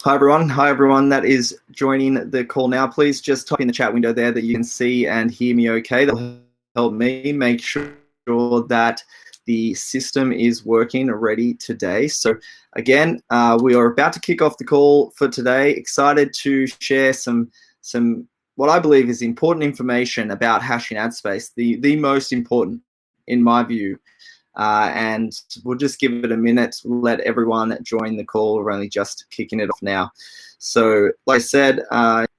Hi everyone. Hi everyone that is joining the call now. Please just type in the chat window there that you can see and hear me okay. That'll help me make sure that the system is working already today. So again, we are about to kick off the call for today. Excited to share some what I believe is important information about hashing ad space, the most important in my view. And we'll just give it a minute, let everyone join the call. We're only just kicking it off now. So like I said,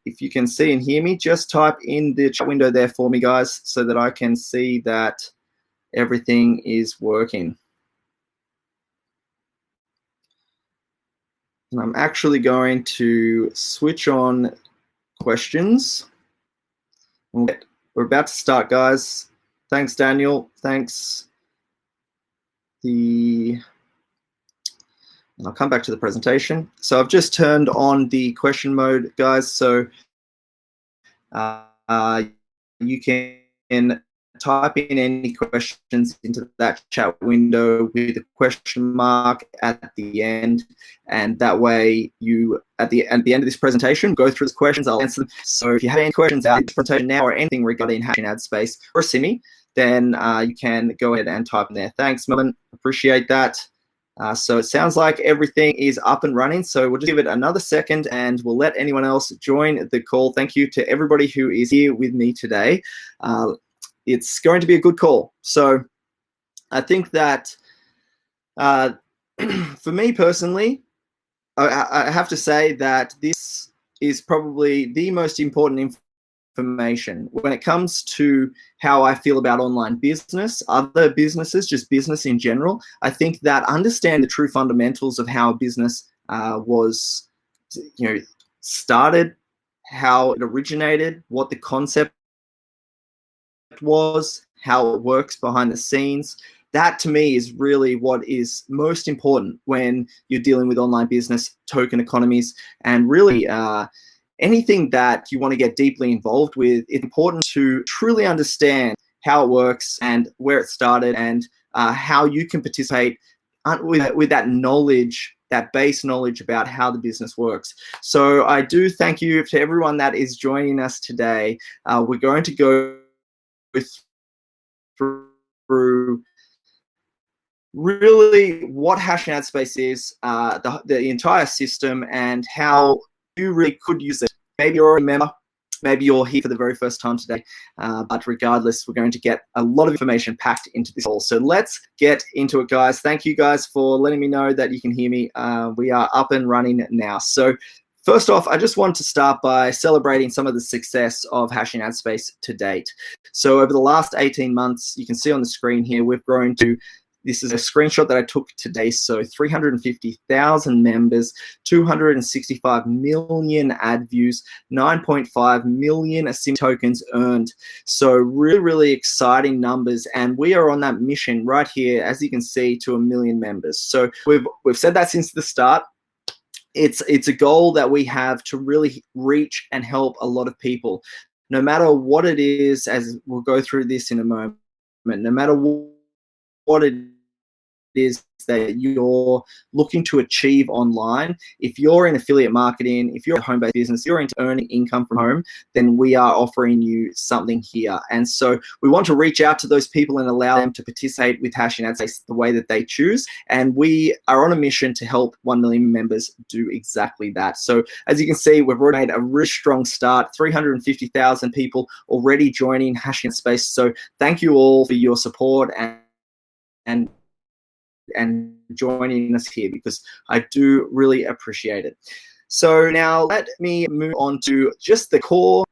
if you can see and hear me, just type in the chat window there for me, guys, so that I can see that everything is working. And I'm actually going to switch on questions. We're about to start, guys. Thanks, Daniel. Thanks. And I'll come back to the presentation. So I've just turned on the question mode, guys. So you can type in any questions into that chat window with a question mark at the end, and that way you at the end of this presentation go through the questions. I'll answer them. So if you have any questions about this presentation now or anything regarding hashing ad space or Asimi, then you can go ahead and type in there. Thanks, Melvin. Appreciate that. So it sounds like everything is up and running. So we'll just give it another second and we'll let anyone else join the call. Thank you to everybody who is here with me today. It's going to be a good call. So I think that for me personally, I have to say that this is probably the most important information when it comes to how I feel about online business, other businesses, just business in general. I think that understand the true fundamentals of how a business was, started, how it originated, what the concept was, how it works behind the scenes. That to me is really what is most important when you're dealing with online business, token economies, and really anything that you want to get deeply involved with. It's important to truly understand how it works and where it started and how you can participate with that knowledge, that base knowledge about how the business works. So I do thank you to everyone that is joining us today. We're going to go through really what hashing ad space is, the entire system, and how you really could use it. Maybe you're already a member, maybe you're here for the very first time today, but regardless, we're going to get a lot of information packed into this call. So let's get into it, guys. Thank you guys for letting me know that you can hear me. We are up and running now. So first off, I just want to start by celebrating some of the success of hashing ad space to date. So over the last 18 months, you can see on the screen here, we've grown to, this is a screenshot that I took today. So 350,000 members, 265 million ad views, 9.5 million Asimi tokens earned. So really, really exciting numbers. And we are on that mission right here, as you can see, to 1 million members. So we've said that since the start. It's a goal that we have to really reach and help a lot of people, no matter what it is, as we'll go through this in a moment, no matter what it is that you're looking to achieve online. If you're in affiliate marketing, if you're a home-based business, you're into earning income from home, then we are offering you something here. And so we want to reach out to those people and allow them to participate with hashing ad space the way that they choose. And we are on a mission to help 1 million members do exactly that. So as you can see, we've already made a really strong start, 350,000 people already joining hashing ad space. So thank you all for your support and joining us here, because I do really appreciate it. So now let me move on to just the core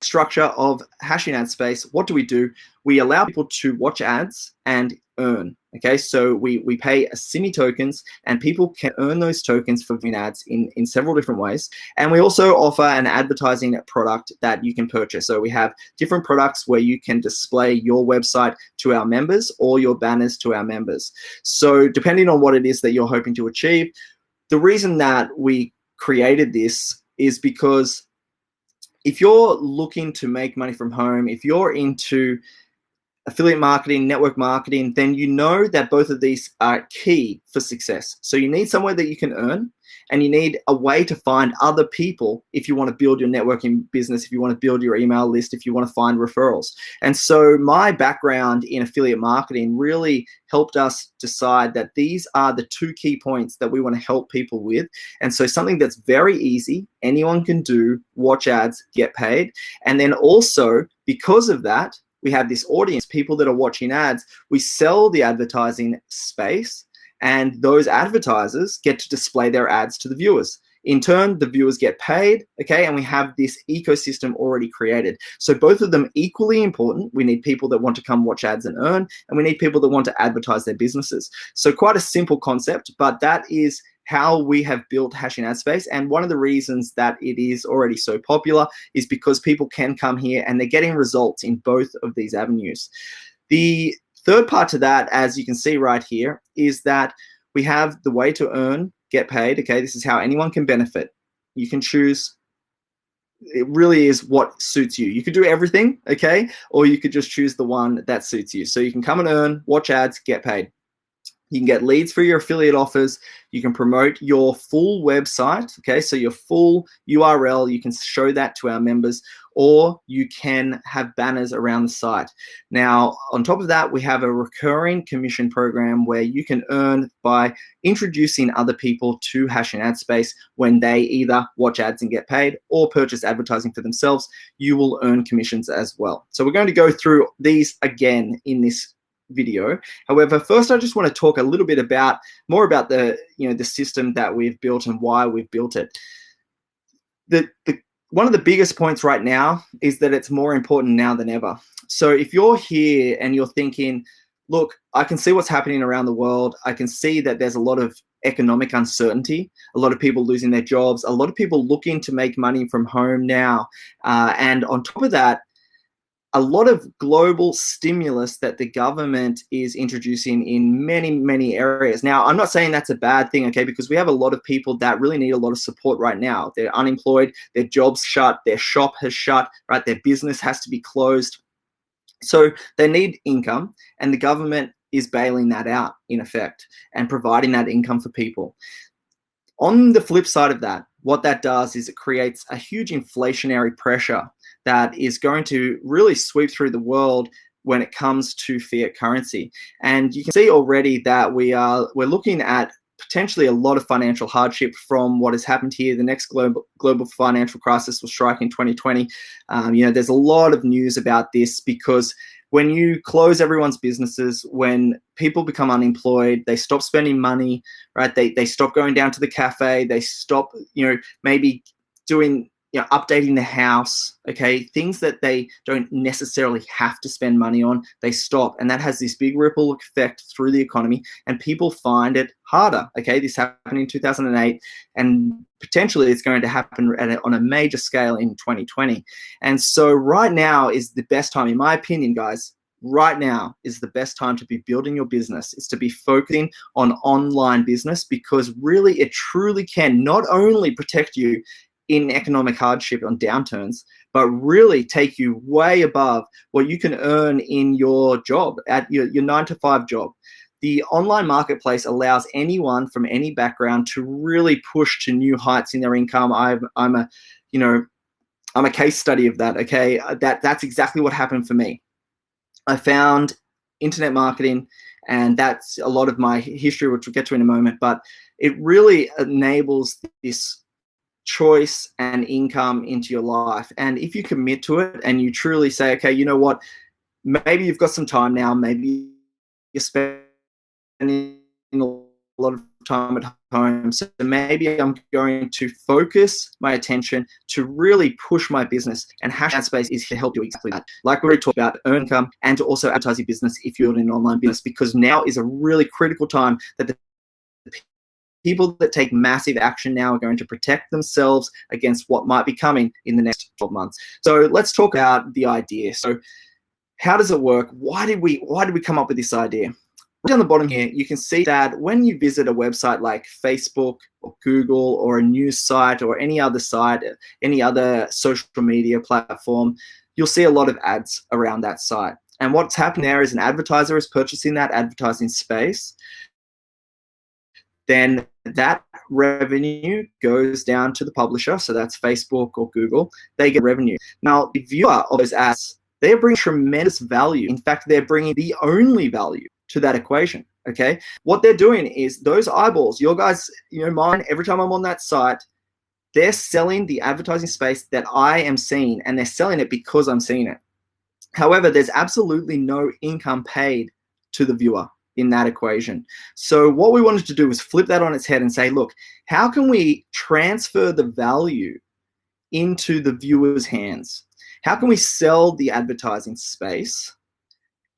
structure of hashing ad space. What do? We allow people to watch ads and earn. Okay, so we pay Asimi tokens, and people can earn those tokens for viewing ads in several different ways. And we also offer an advertising product that you can purchase. So we have different products where you can display your website to our members or your banners to our members. So depending on what it is that you're hoping to achieve, the reason that we created this is because if you're looking to make money from home, if you're into affiliate marketing, network marketing, then you know that both of these are key for success. So you need somewhere that you can earn, and you need a way to find other people if you want to build your networking business, if you want to build your email list, if you want to find referrals. And so my background in affiliate marketing really helped us decide that these are the two key points that we want to help people with. And so something that's very easy, anyone can do, watch ads, get paid. And then also, because of that, we have this audience, people that are watching ads. We sell the advertising space, and those advertisers get to display their ads to the viewers. In turn, the viewers get paid, okay, and we have this ecosystem already created. So both of them equally important. We need people that want to come watch ads and earn, and we need people that want to advertise their businesses. So quite a simple concept, but that is how we have built Hashing Ad Space. And one of the reasons that it is already so popular is because people can come here and they're getting results in both of these avenues. The third part to that, as you can see right here, is that we have the way to earn, get paid. Okay, this is how anyone can benefit. You can choose. It really is what suits you. You could do everything, okay, or you could just choose the one that suits you. So you can come and earn, watch ads, get paid. You can get leads for your affiliate offers. You can promote your full website, okay? So your full URL, you can show that to our members, or you can have banners around the site. Now, on top of that, we have a recurring commission program where you can earn by introducing other people to Hashing Ad Space. When they either watch ads and get paid or purchase advertising for themselves, you will earn commissions as well. So we're going to go through these again in this video. However, first I just want to talk a little bit more about the system that we've built and why we've built it. One of the biggest points right now is that it's more important now than ever. So if you're here and you're thinking, look, I can see what's happening around the world. I can see that there's a lot of economic uncertainty, a lot of people losing their jobs, a lot of people looking to make money from home now. And on top of that, a lot of global stimulus that the government is introducing in many, many areas. Now, I'm not saying that's a bad thing, okay, because we have a lot of people that really need a lot of support right now. They're unemployed, their job's shut, their shop has shut, right? Their business has to be closed. So they need income, and the government is bailing that out, in effect, and providing that income for people. On the flip side of that, what that does is it creates a huge inflationary pressure that is going to really sweep through the world when it comes to fiat currency. And you can see already that we're looking at potentially a lot of financial hardship from what has happened here. The next global financial crisis will strike in 2020. There's a lot of news about this, because when you close everyone's businesses, when people become unemployed, they stop spending money, right? They stop going down to the cafe. They stop, maybe doing, updating the house, okay? Things that they don't necessarily have to spend money on, they stop. And that has this big ripple effect through the economy, and people find it harder, okay? This happened in 2008, and potentially it's going to happen on a major scale in 2020. And so right now is the best time, in my opinion, guys. Right now is the best time to be building your business, is to be focusing on online business, because really it truly can not only protect you in economic hardship on downturns, but really take you way above what you can earn in your job, at your 9-to-5 job. The online marketplace allows anyone from any background to really push to new heights in their income. I'm a case study of that, okay? That's exactly what happened for me. I found internet marketing, and that's a lot of my history, which we'll get to in a moment, but it really enables this choice and income into your life. And if you commit to it and you truly say, okay, you know what, maybe you've got some time now, maybe you're spending a lot of time at home, so maybe I'm going to focus my attention to really push my business, and Hashing Ad Space is to help you exactly that. Like we already talked about, earn income and to also advertise your business if you're in an online business, because now is a really critical time that the people that take massive action now are going to protect themselves against what might be coming in the next 12 months. So let's talk about the idea. So how does it work? Why did we come up with this idea? Right down the bottom here, you can see that when you visit a website like Facebook or Google or a news site or any other site, any other social media platform, you'll see a lot of ads around that site. And what's happening there is an advertiser is purchasing that advertising space. Then that revenue goes down to the publisher. So that's Facebook or Google. They get revenue. Now, the viewer of those ads, they're bringing tremendous value. In fact, they're bringing the only value to that equation. Okay. What they're doing is those eyeballs, your guys, mine, every time I'm on that site, they're selling the advertising space that I am seeing, and they're selling it because I'm seeing it. However, there's absolutely no income paid to the viewer in that equation. So what we wanted to do was flip that on its head and say, look, how can we transfer the value into the viewer's hands? How can we sell the advertising space,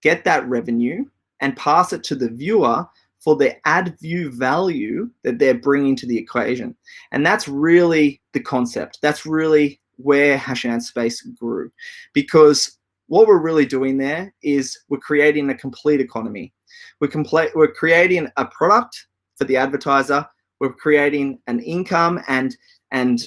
get that revenue, and pass it to the viewer for the ad view value that they're bringing to the equation? And that's really the concept. That's really where Hashing Ad Space grew, because what we're really doing there is we're creating a complete economy. We're creating a product for the advertiser. We're creating an income and an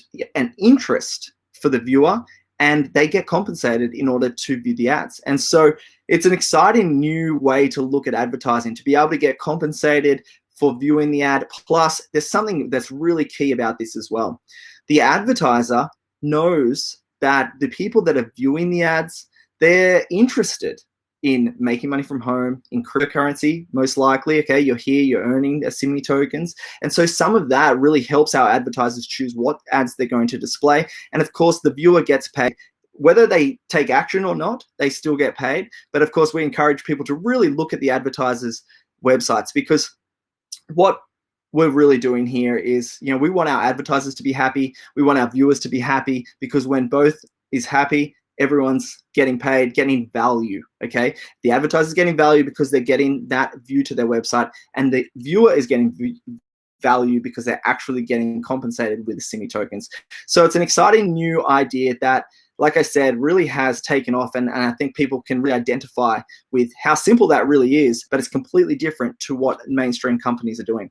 interest for the viewer, and they get compensated in order to view the ads. And so it's an exciting new way to look at advertising, to be able to get compensated for viewing the ad. Plus, there's something that's really key about this as well. The advertiser knows that the people that are viewing the ads, they're interested in making money from home, in cryptocurrency, most likely. Okay, you're here, you're earning Asimi tokens. And so some of that really helps our advertisers choose what ads they're going to display. And of course, the viewer gets paid. Whether they take action or not, they still get paid. But of course, we encourage people to really look at the advertisers' websites, because what we're really doing here is, we want our advertisers to be happy. We want our viewers to be happy, because when both is happy, everyone's getting paid, getting value, okay? The advertiser's getting value because they're getting that view to their website, and the viewer is getting value because they're actually getting compensated with Asimi tokens. So it's an exciting new idea that, like I said, really has taken off, and I think people can really identify with how simple that really is, but it's completely different to what mainstream companies are doing.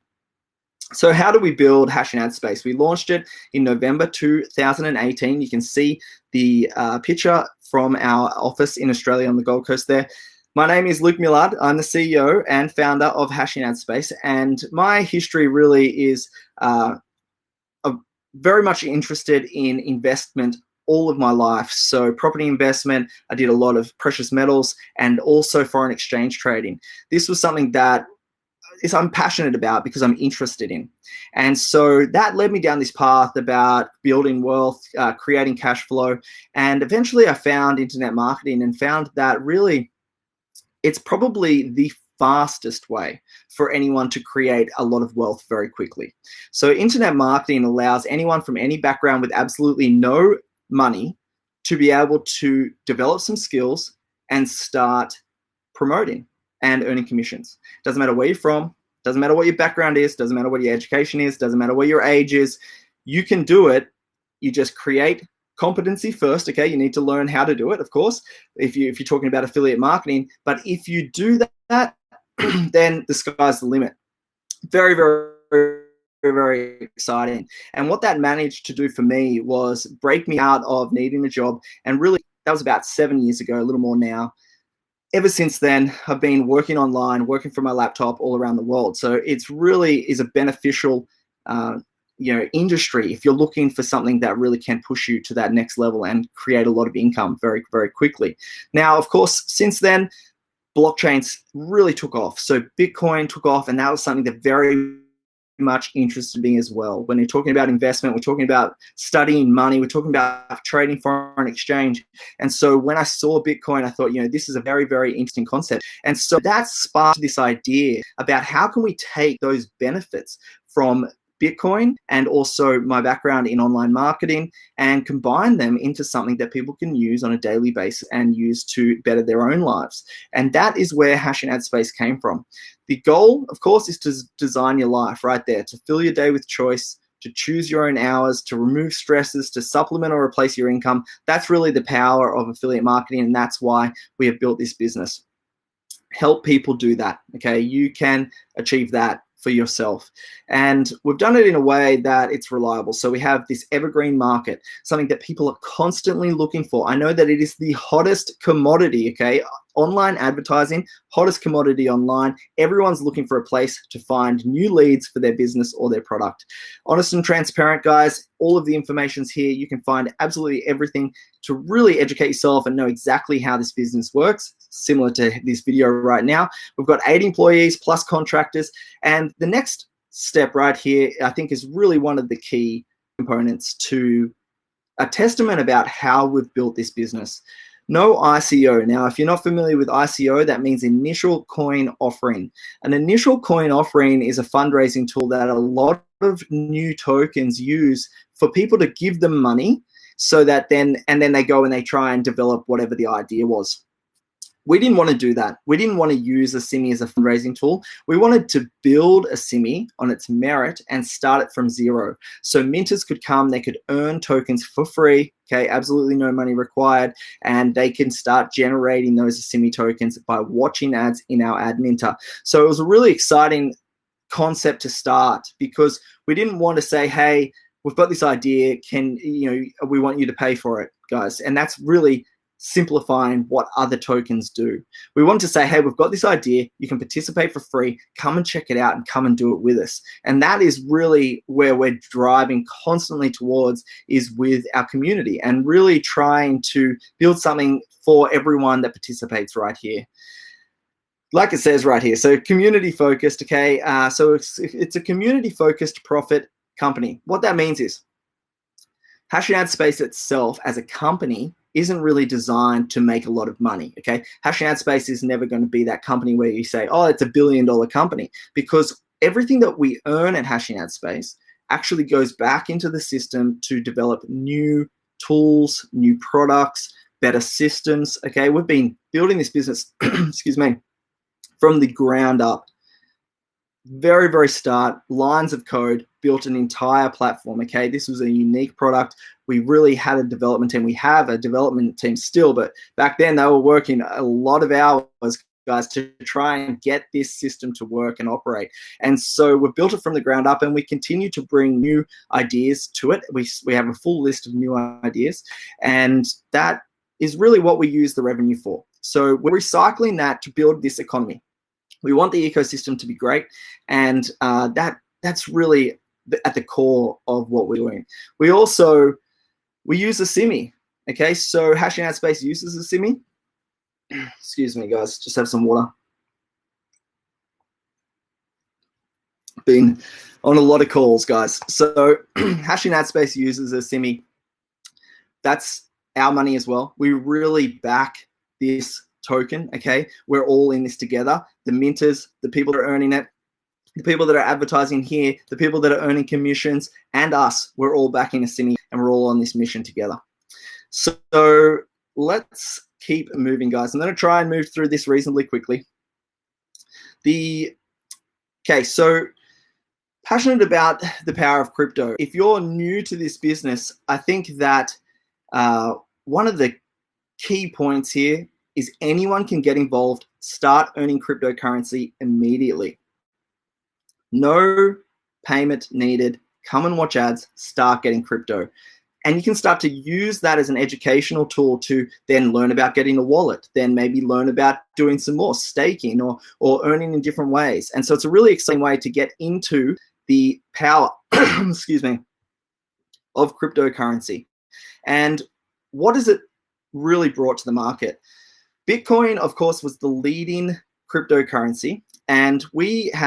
So how do we build Hashing Ad Space? We launched it in November 2018. You can see the picture from our office in Australia on the Gold Coast there. My name is Luke Millard. I'm the CEO and founder of Hashing Ad Space, and my history really is very much interested in investment all of my life. So property investment, I did a lot of precious metals, and also foreign exchange trading. This was something that I'm passionate about because I'm interested in. And so that led me down this path about building wealth, creating cash flow. And eventually I found internet marketing and found that really it's probably the fastest way for anyone to create a lot of wealth very quickly. So internet marketing allows anyone from any background with absolutely no money to be able to develop some skills and start promoting and earning commissions. Doesn't matter where you're from, doesn't matter what your background is, doesn't matter what your education is, doesn't matter what your age is. You can do it. You just create competency first, okay? You need to learn how to do it, of course, if you're talking about affiliate marketing. But if you do that, then the sky's the limit. Very, very, very, very exciting. And what that managed to do for me was break me out of needing a job. And really, that was about 7 years ago, a little more now. Ever since then, I've been working online, working from my laptop all around the world. So it's really is a beneficial, industry if you're looking for something that really can push you to that next level and create a lot of income very, very quickly. Now, of course, since then, blockchains really took off. So Bitcoin took off, and that was something that very much interested me as well. When you're talking about investment, we're talking about studying money, we're talking about trading foreign exchange. And so when I saw Bitcoin, I thought, this is a very, very interesting concept. And so that sparked this idea about how can we take those benefits from Bitcoin and also my background in online marketing and combine them into something that people can use on a daily basis and use to better their own lives. And that is where Hashing Ad Space came from. The goal, of course, is to design your life right there, to fill your day with choice, to choose your own hours, to remove stresses, to supplement or replace your income. That's really the power of affiliate marketing, and that's why we have built this business. Help people do that, okay? You can achieve that for yourself. And we've done it in a way that it's reliable. So we have this evergreen market, something that people are constantly looking for. I know that it is the hottest commodity, okay? Online advertising, hottest commodity online. Everyone's looking for a place to find new leads for their business or their product. Honest and transparent, guys. All of the information's here. You can find absolutely everything to really educate yourself and know exactly how this business works, similar to this video right now. We've got 8 employees plus contractors. And the next step right here, I think, is really one of the key components to a testament about how we've built this business. No ICO. Now, if you're not familiar with ICO, that means initial coin offering. An initial coin offering is a fundraising tool that a lot of new tokens use for people to give them money so that then they go and they try and develop whatever the idea was. We didn't want to do that. We didn't want to use Asimi as a fundraising tool. We wanted to build Asimi on its merit and start it from zero. So minters could come, they could earn tokens for free, okay, absolutely no money required, and they can start generating those Asimi tokens by watching ads in our ad minter. So it was a really exciting concept to start because we didn't want to say, hey, we've got this idea, we want you to pay for it, guys. And that's really simplifying what other tokens do. We want to say, hey, we've got this idea, you can participate for free, come and check it out and come and do it with us. And that is really where we're driving constantly towards, is with our community and really trying to build something for everyone that participates right here. Like it says right here, so community focused, okay? So it's a community focused profit company. What that means is Hashing Ad Space itself as a company isn't really designed to make a lot of money, okay? Hashing Ad Space is never going to be that company where you say, oh, it's $1 billion company, because everything that we earn at Hashing Ad Space actually goes back into the system to develop new tools, new products, better systems, okay? We've been building this business, excuse me, from the ground up. Very, very start, lines of code, built an entire platform, okay? This was a unique product. We really had a development team. We have a development team still, but back then they were working a lot of hours, guys, to try and get this system to work and operate. And so we built it from the ground up, and we continue to bring new ideas to it. We have a full list of new ideas, and that is really what we use the revenue for. So we're recycling that to build this economy. We want the ecosystem to be great, and that's really at the core of what we're doing. We use Asimi, okay? So Hashing Ad Space uses Asimi. Excuse me, guys, just have some water. Been on a lot of calls, guys. So Hashing Ad Space uses Asimi. That's our money as well. We really back this token, okay? We're all in this together. The minters, the people that are earning it, the people that are advertising here, the people that are earning commissions, and us, we're all backing Asimi, and we're all on this mission together. So let's keep moving, guys. I'm going to try and move through this reasonably quickly. Okay, so passionate about the power of crypto. If you're new to this business, I think that one of the key points here is anyone can get involved, start earning cryptocurrency immediately. No payment needed. Come and watch ads, start getting crypto. And you can start to use that as an educational tool to then learn about getting a wallet, then maybe learn about doing some more staking or earning in different ways. And so it's a really exciting way to get into the power, excuse me, of cryptocurrency. And what has it really brought to the market? Bitcoin, of course, was the leading cryptocurrency, and we've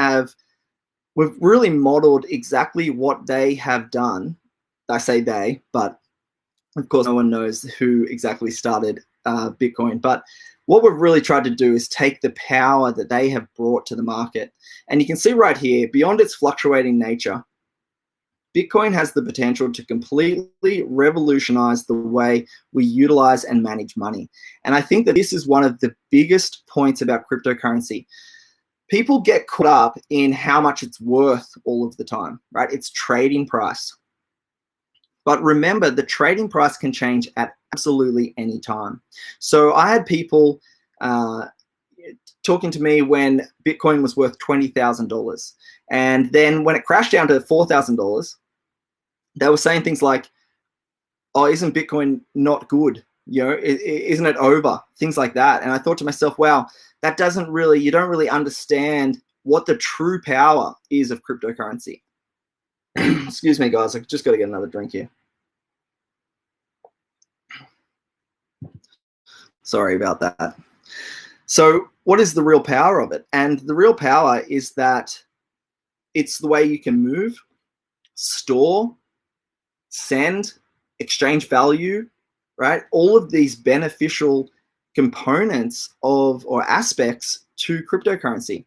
really modeled exactly what they have done. I say they, but of course no one knows who exactly started Bitcoin. But what we've really tried to do is take the power that they have brought to the market. And you can see right here, beyond its fluctuating nature, Bitcoin has the potential to completely revolutionize the way we utilize and manage money. And I think that this is one of the biggest points about cryptocurrency. People get caught up in how much it's worth all of the time, right? It's trading price. But remember, the trading price can change at absolutely any time. So I had people talking to me when Bitcoin was worth $20,000. And then when it crashed down to $4,000, they were saying things like, oh, isn't Bitcoin not good? Isn't it over? Things like that. And I thought to myself, wow, that doesn't really, you don't really understand what the true power is of cryptocurrency. Excuse me, guys. I just got to get another drink here. Sorry about that. So what is the real power of it? And the real power is that it's the way you can move, store, send, exchange value, right? All of these beneficial components of or aspects to cryptocurrency.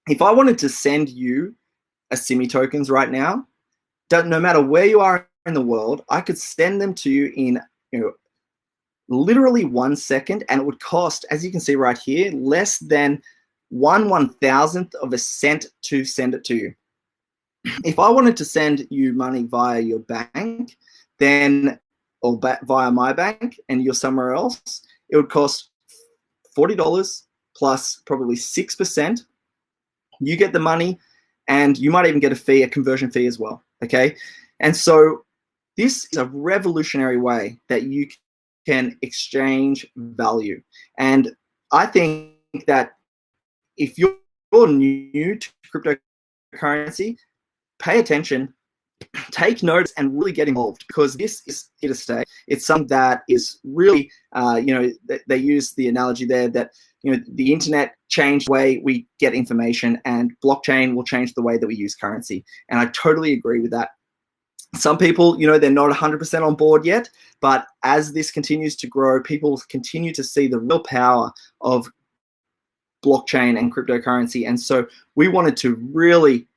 If I wanted to send you Asimi tokens right now, no matter where you are in the world, I could send them to you in literally 1 second, and it would cost, as you can see right here, less than 1/1000th of a cent to send it to you. If I wanted to send you money via your bank, then or via my bank, and you're somewhere else, it would cost $40 plus probably 6%. You get the money, and you might even get a fee, a conversion fee as well. Okay, and so this is a revolutionary way that you can exchange value. And I think that if you're new to cryptocurrency, pay attention, take notice, and really get involved, because this is here to stay. It's something that is really, they use the analogy there that, the internet changed the way we get information, and blockchain will change the way that we use currency. And I totally agree with that. Some people, they're not 100% on board yet, but as this continues to grow, people continue to see the real power of blockchain and cryptocurrency. And so we wanted to really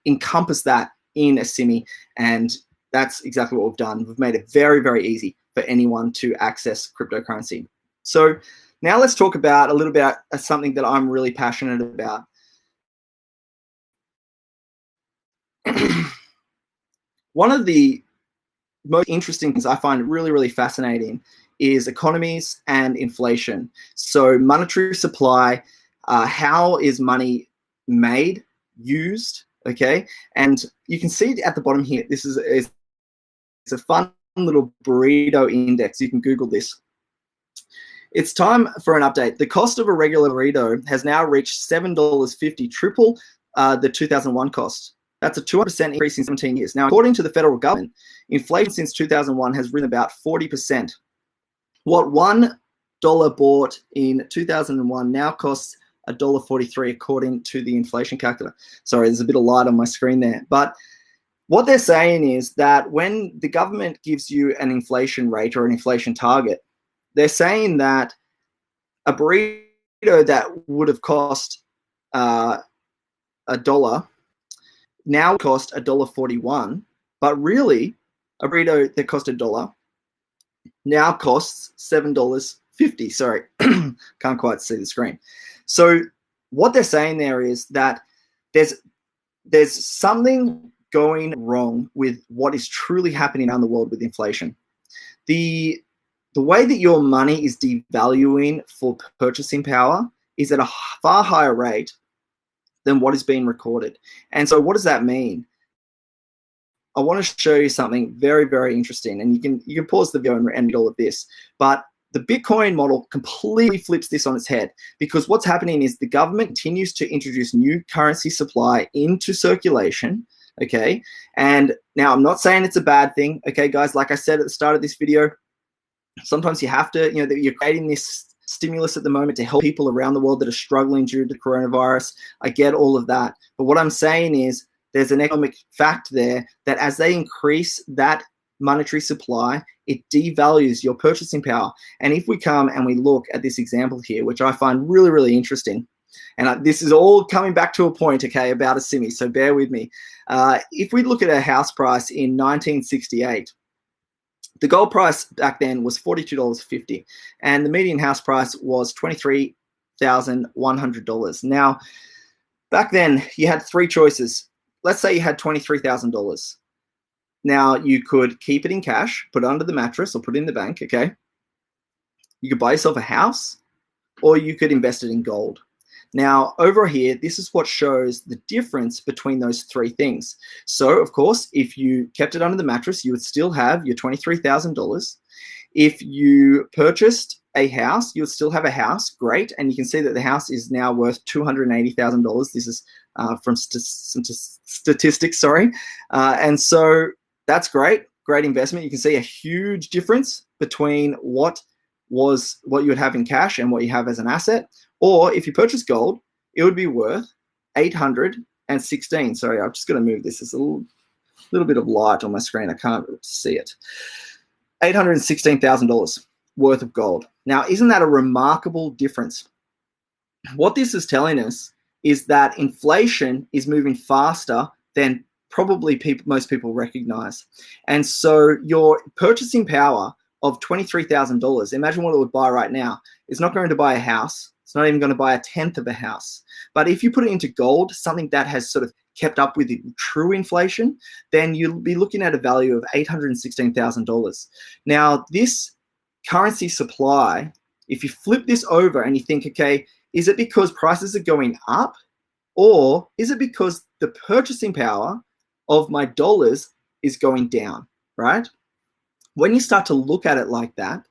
encompass that in Asimi, and that's exactly what we've done. We've made it very, very easy for anyone to access cryptocurrency. So now let's talk about a little bit about something that I'm really passionate about. One of the most interesting things I find really, really fascinating is economies and inflation. So monetary supply, how is money made, used, okay? And you can see at the bottom here, this is it's a fun little burrito index. You can Google this. It's time for an update. The cost of a regular burrito has now reached $7.50, triple the 2001 cost. That's a 200% increase in 17 years. Now, according to the federal government, inflation since 2001 has risen about 40%. What $1 bought in 2001 now costs $1.43, according to the inflation calculator. Sorry, there's a bit of light on my screen there. But what they're saying is that when the government gives you an inflation rate or an inflation target, they're saying that a burrito that would have cost $1 now cost $1.41, but really a burrito that cost $1 now costs $7.50. Sorry, can't quite see the screen. So what they're saying there is that there's something going wrong with what is truly happening around the world with inflation. The way that your money is devaluing for purchasing power is at a far higher rate than what is being recorded. And so what does that mean? I want to show you something very, very interesting, and you can pause the video and read all of this. But the Bitcoin model completely flips this on its head, because what's happening is the government continues to introduce new currency supply into circulation, okay? And now I'm not saying it's a bad thing, okay, guys? Like I said at the start of this video, sometimes you have to, you're creating this stimulus at the moment to help people around the world that are struggling due to coronavirus. I get all of that. But what I'm saying is there's an economic fact there that as they increase that monetary supply, it devalues your purchasing power. And if we come and we look at this example here, which I find really, really interesting, and this is all coming back to a point, okay, about Asimi, so bear with me. If we look at a house price in 1968, the gold price back then was $42.50, and the median house price was $23,100. Now, back then, you had three choices. Let's say you had $23,000. Now, you could keep it in cash, put it under the mattress, or put it in the bank, okay? You could buy yourself a house, or you could invest it in gold. Now, over here, this is what shows the difference between those three things. So, of course, if you kept it under the mattress, you would still have your $23,000. If you purchased a house, you'll still have a house, great, and you can see that the house is now worth $280,000. This is from statistics, sorry, and so that's great investment. You can see a huge difference between what you would have in cash and what you have as an asset. Or if you purchase gold, it would be worth 816. Sorry, I'm just going to move this. There's a little bit of light on my screen. I can't see it. $816,000 worth of gold. Now, isn't that a remarkable difference? What this is telling us is that inflation is moving faster than probably most people recognize. And so your purchasing power of $23,000, imagine what it would buy right now. It's not going to buy a house. It's not even going to buy a tenth of a house. But if you put it into gold, something that has sort of kept up with true inflation, then you'll be looking at a value of $816,000. Now, this currency supply, if you flip this over and you think, okay, is it because prices are going up, or is it because the purchasing power of my dollars is going down, right? When you start to look at it like that,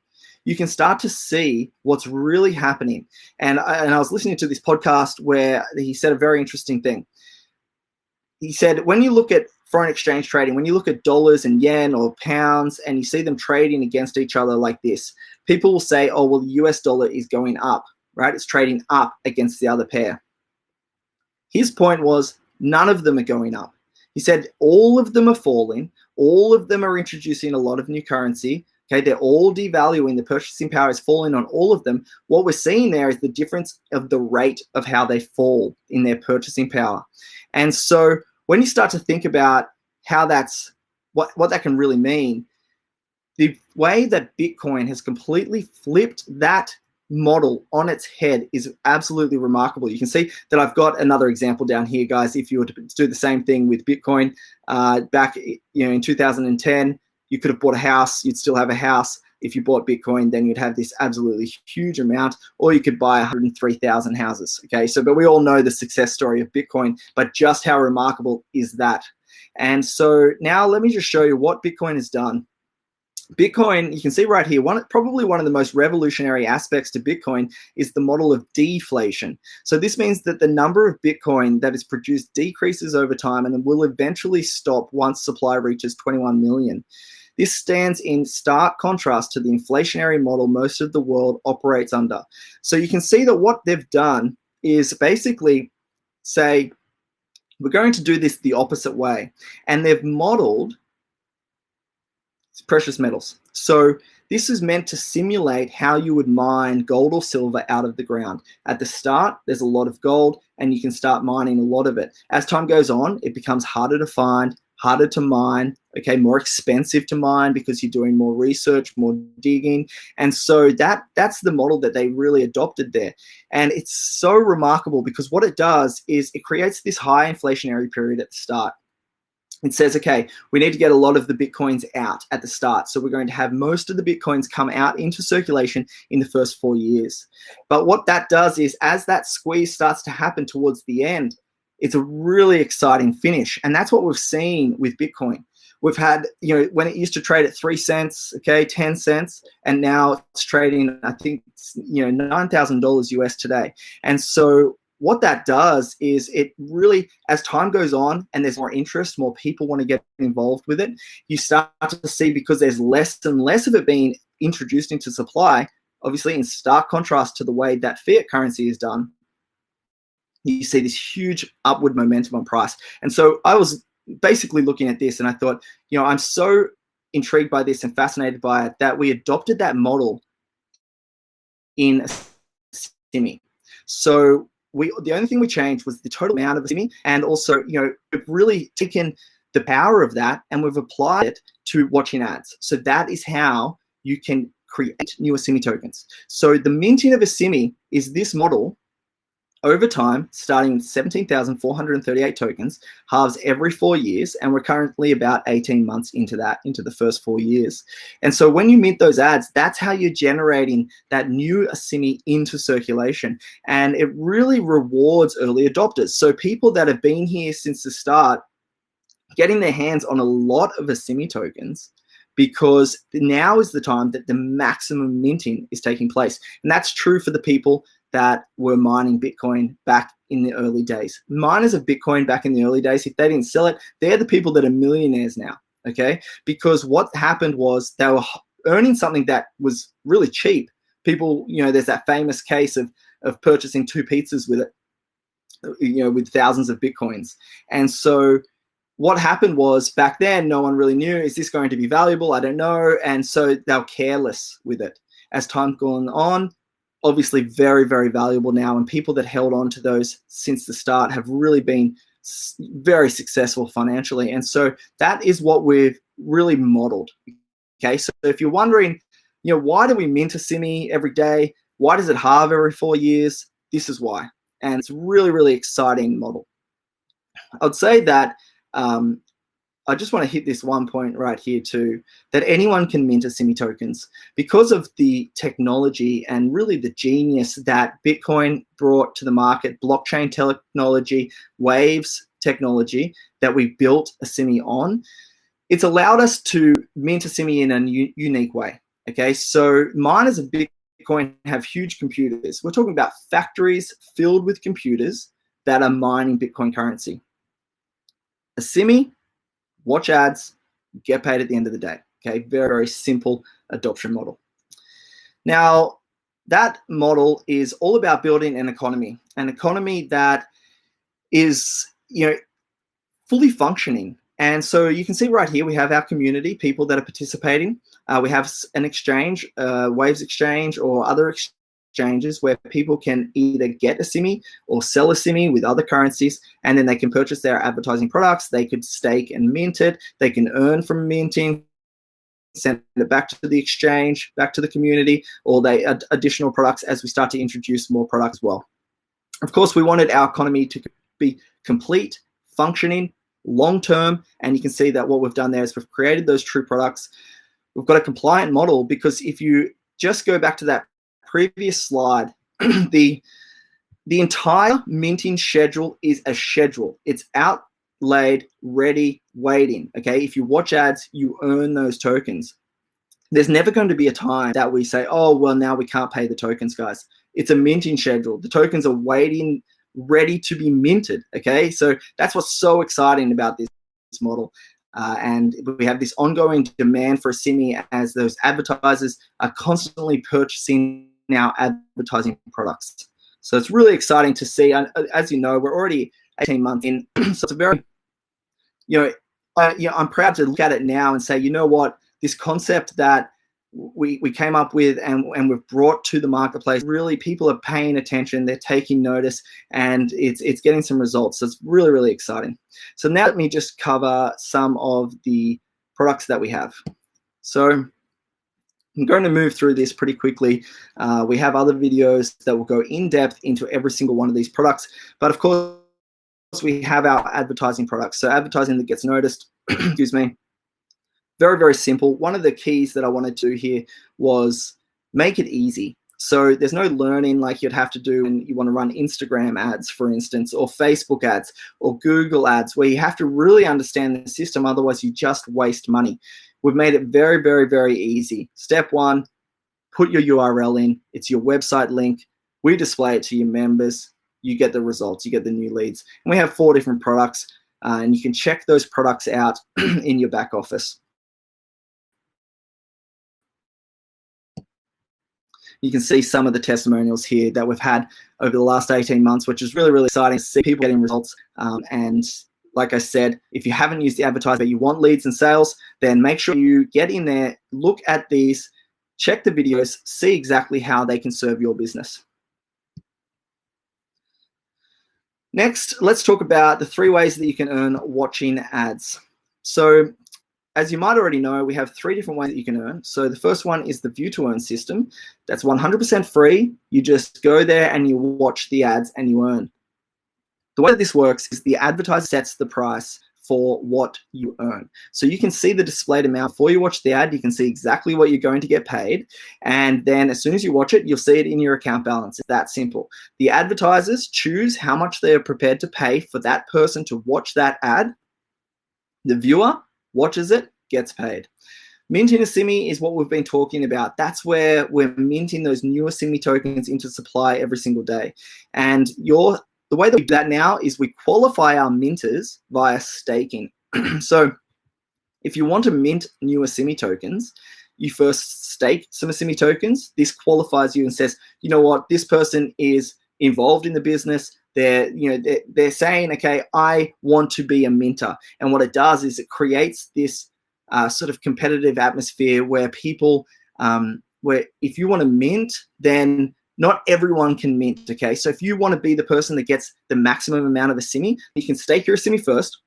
you can start to see what's really happening. And I was listening to this podcast where he said a very interesting thing. He said, when you look at foreign exchange trading, when you look at dollars and yen or pounds and you see them trading against each other like this, people will say, oh, well, the US dollar is going up, right? It's trading up against the other pair. His point was none of them are going up. He said all of them are falling. All of them are introducing a lot of new currency. Okay, they're all devaluing. The purchasing power is falling on all of them. What we're seeing there is the difference of the rate of how they fall in their purchasing power. And so when you start to think about how that's what that can really mean, the way that Bitcoin has completely flipped that model on its head is absolutely remarkable. You can see that I've got another example down here, guys. If you were to do the same thing with Bitcoin back, in 2010, you could have bought a house. You'd still have a house. If you bought Bitcoin, then you'd have this absolutely huge amount, or you could buy 103,000 houses. Okay, so but we all know the success story of Bitcoin, but just how remarkable is that? And so now let me just show you what Bitcoin has done. Bitcoin, you can see right here, probably one of the most revolutionary aspects to Bitcoin is the model of deflation. So this means that the number of Bitcoin that is produced decreases over time and will eventually stop once supply reaches 21 million. This stands in stark contrast to the inflationary model most of the world operates under. So you can see that what they've done is basically say, we're going to do this the opposite way. And they've modeled precious metals. So this is meant to simulate how you would mine gold or silver out of the ground. At the start, there's a lot of gold and you can start mining a lot of it. As time goes on, it becomes harder to find, harder to mine, okay, more expensive to mine because you're doing more research, more digging. And so that's the model that they really adopted there. And it's so remarkable because what it does is it creates this high inflationary period at the start. It says, okay, we need to get a lot of the Bitcoins out at the start. So we're going to have most of the Bitcoins come out into circulation in the first 4 years. But what that does is as that squeeze starts to happen towards the end, it's a really exciting finish. And that's what we've seen with Bitcoin. We've had, when it used to trade at 3 cents, okay, 10 cents, and now it's trading, I think, $9,000 US today. And so what that does is it really, as time goes on and there's more interest, more people want to get involved with it, you start to see, because there's less and less of it being introduced into supply, obviously in stark contrast to the way that fiat currency is done, you see this huge upward momentum on price. And so I was basically looking at this and I thought, I'm so intrigued by this and fascinated by it that we adopted that model in Asimi. So the only thing we changed was the total amount of Asimi, and also, we've really taken the power of that and we've applied it to watching ads. So that is how you can create new Asimi tokens. So the minting of Asimi is this model over time, starting with 17,438 tokens, halves every 4 years, and we're currently about 18 months into the first 4 years. And so when you mint those ads, that's how you're generating that new Asimi into circulation. And it really rewards early adopters. So people that have been here since the start, getting their hands on a lot of Asimi tokens, because now is the time that the maximum minting is taking place. And that's true for the people that were mining Bitcoin back in the early days. Miners of Bitcoin back in the early days, if they didn't sell it, they're the people that are millionaires now, okay? Because what happened was they were earning something that was really cheap. People, there's that famous case of purchasing 2 pizzas with it, with thousands of Bitcoins. And so what happened was back then, no one really knew, is this going to be valuable? I don't know. And so they were careless with it. As time gone on, obviously very, very valuable now. And people that held on to those since the start have really been very successful financially. And so that is what we've really modeled. Okay, so if you're wondering, why do we mint Asimi every day? Why does it halve every 4 years? This is why. And it's a really, really exciting model. I'd say that I just want to hit this one point right here too, that anyone can mint Asimi tokens because of the technology and really the genius that Bitcoin brought to the market, blockchain technology, Waves technology that we built Asimi on. It's allowed us to mint Asimi in a unique way. Okay, so miners of Bitcoin have huge computers. We're talking about factories filled with computers that are mining Bitcoin currency. Asimi, watch ads, get paid at the end of the day. Okay, very, very simple adoption model. Now, that model is all about building an economy that is, fully functioning. And so you can see right here, we have our community, people that are participating. We have an exchange, Waves Exchange or other exchanges where people can either get Asimi or sell Asimi with other currencies, and then they can purchase their advertising products. They could stake and mint it. They can earn from minting, send it back to the exchange, back to the community, or they add additional products as we start to introduce more products as well. Of course, we wanted our economy to be complete, functioning, long-term, and you can see that what we've done there is we've created those true products. We've got a compliant model, because if you just go back to that previous slide, the entire minting schedule is a schedule. It's outlaid, ready, waiting. Okay, if you watch ads, you earn those tokens. There's never going to be a time that we say, oh, well, now we can't pay the tokens, guys. It's a minting schedule. The tokens are waiting, ready to be minted. Okay, so that's what's so exciting about this model. And we have this ongoing demand for Asimi as those advertisers are constantly purchasing our advertising products. So it's really exciting to see. As you know, we're already 18 months in, so it's a very, I'm proud to look at it now and say, you know what, this concept that we came up with and we've brought to the marketplace, really people are paying attention, they're taking notice, and it's getting some results. So it's really, really exciting. So now let me just cover some of the products that we have. So I'm going to move through this pretty quickly. We have other videos that will go in depth into every single one of these products, but of course we have our advertising products. So advertising that gets noticed, excuse me. Very, very simple. One of the keys that I wanted to do here was make it easy. So there's no learning like you'd have to do when you want to run Instagram ads, for instance, or Facebook ads, or Google ads, where you have to really understand the system. Otherwise, you just waste money. We've made it very, very, very easy. Step one, put your URL in. It's your website link. We display it to your members. You get the results. You get the new leads. And we have 4 different products, and you can check those products out in your back office. You can see some of the testimonials here that we've had over the last 18 months, which is really, really exciting to see people getting results. And like I said, if you haven't used the advertising but you want leads and sales, then make sure you get in there, look at these, check the videos, see exactly how they can serve your business. Next, let's talk about the 3 ways that you can earn watching ads. So as you might already know, we have 3 different ways that you can earn. So the first one is the view to earn system. That's 100% free. You just go there and you watch the ads and you earn. The way that this works is the advertiser sets the price for what you earn. So you can see the displayed amount before you watch the ad. You can see exactly what you're going to get paid. And then as soon as you watch it, you'll see it in your account balance. It's that simple. The advertisers choose how much they are prepared to pay for that person to watch that ad. The viewer watches it, gets paid. Minting Asimi is what we've been talking about. That's where we're minting those new Asimi tokens into supply every single day. And the way that we do that now is we qualify our minters via staking. So if you want to mint new Asimi tokens, you first stake some Asimi tokens. This qualifies you and says, you know what, this person is involved in the business. They're saying, okay, I want to be a minter. And what it does is it creates this sort of competitive atmosphere where people, where if you want to mint, then not everyone can mint, okay? So if you want to be the person that gets the maximum amount of Asimi, you can stake your Asimi first.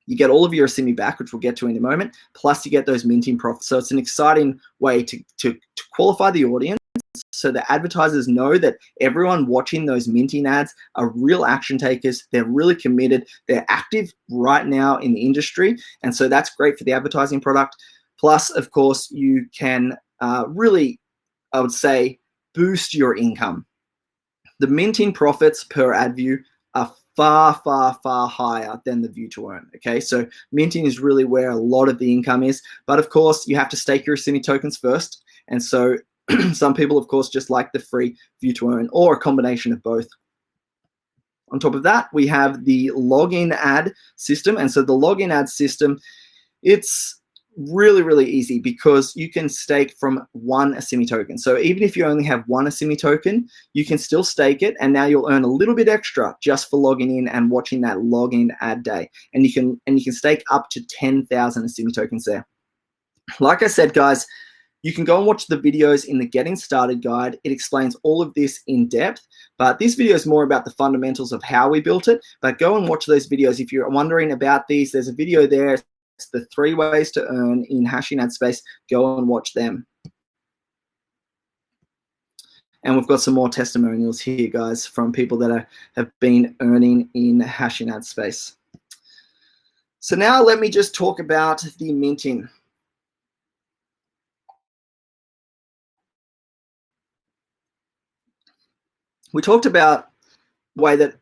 You get all of your Asimi back, which we'll get to in a moment, plus you get those minting profits. So it's an exciting way to qualify the audience so the advertisers know that everyone watching those minting ads are real action takers. They're really committed. They're active right now in the industry. And so that's great for the advertising product. Plus, of course, you can really, I would say, boost your income. The minting profits per ad view are far, far, far higher than the view to earn, okay? So minting is really where a lot of the income is. But of course, you have to stake your Asimi tokens first. And so some people, of course, just like the free view to earn or a combination of both. On top of that, we have the login ad system. And so the login ad system, it's really, really easy because you can stake from one Asimi token. So even if you only have one Asimi token, you can still stake it, and now you'll earn a little bit extra just for logging in and watching that login ad day. And you can stake up to 10,000 Asimi tokens there. Like I said, guys, you can go and watch the videos in the Getting Started guide. It explains all of this in depth, but this video is more about the fundamentals of how we built it. But go and watch those videos. If you're wondering about these, there's a video there. It's the 3 ways to earn in hashing ad space. Go and watch them. And we've got some more testimonials here, guys, from people that have been earning in hashing ad space. So now let me just talk about the minting. We talked about the way that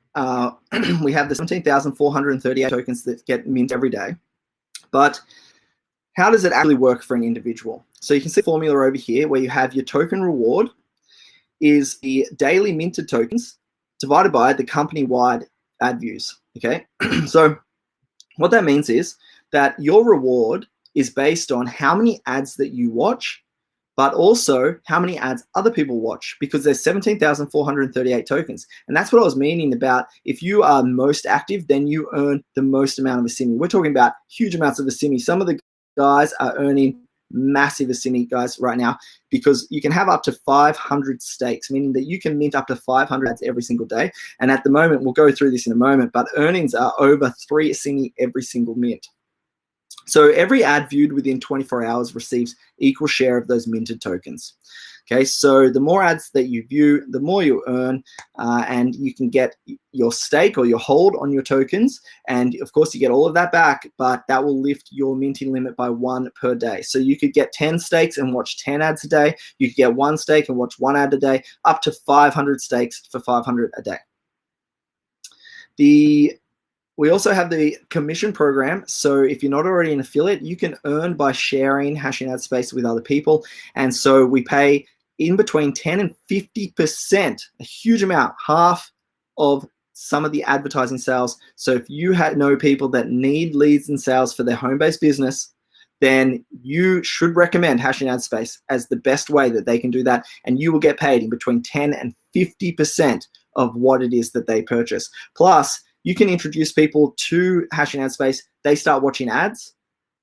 we have the 17,438 tokens that get mint every day. But how does it actually work for an individual? So you can see the formula over here where you have your token reward is the daily minted tokens divided by the company-wide ad views, okay? So what that means is that your reward is based on how many ads that you watch, but also how many ads other people watch, because there's 17,438 tokens. And that's what I was meaning about if you are most active, then you earn the most amount of Asimi. We're talking about huge amounts of Asimi. Some of the guys are earning massive Asimi, guys, right now, because you can have up to 500 stakes, meaning that you can mint up to 500 ads every single day. And at the moment, we'll go through this in a moment, but earnings are over 3 Asimi every single mint. So every ad viewed within 24 hours receives equal share of those minted tokens. Okay, so the more ads that you view, the more you earn, and you can get your stake or your hold on your tokens. And of course, you get all of that back, but that will lift your minting limit by 1 per day. So you could get 10 stakes and watch 10 ads a day. You could get 1 stake and watch 1 ad a day, up to 500 stakes for 500 a day. We also have the commission program. So if you're not already an affiliate, you can earn by sharing hashing ad space with other people. And so we pay in between 10 and 50%, a huge amount, half of some of the advertising sales. So if you know people that need leads and sales for their home-based business, then you should recommend hashing ad space as the best way that they can do that. And you will get paid in between 10 and 50% of what it is that they purchase. Plus, you can introduce people to hashing ad space. They start watching ads,